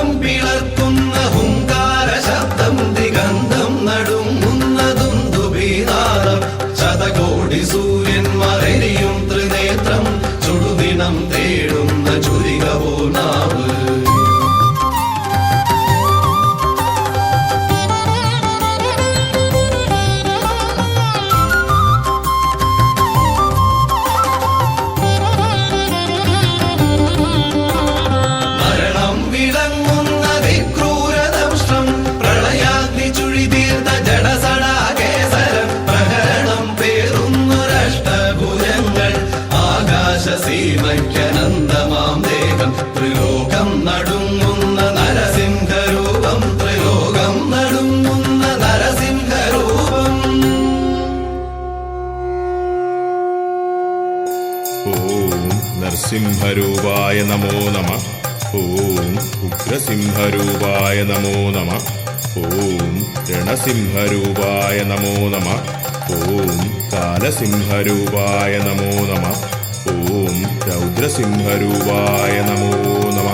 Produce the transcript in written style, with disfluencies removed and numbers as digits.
അന്തം പിളർക്കുന്ന ഹുങ്കാര ശബ്ദം ദിഗന്ധം നടുങ്ങുന്നതും ദുബീനാദം ശതകോടി സൂര്യന്മാരെരിയും ത്രിനേത്രം ചുടുദിനം തേടുന്ന ചുരികവോ നാവ് സീമയ്ക്കനന്തമാം ദേഹം ത്രിലോകം നടുങ്ങുന്ന നരസിംഹരൂപം ത്രിലോകം നടുങ്ങുന്ന നരസിംഹരൂപം. ഓം നരസിംഹരൂപായ നമോ നമഃ. ഓം ഉഗ്രസിംഹരൂപായ നമോ നമഃ. ഓം രണസിംഹരൂപായ നമോ നമഃ. ഓം കാലസിംഹരൂപായ നമോ നമഃ. ഓം രൗദ്രസിംഹരൂപായ നമോ നമഃ.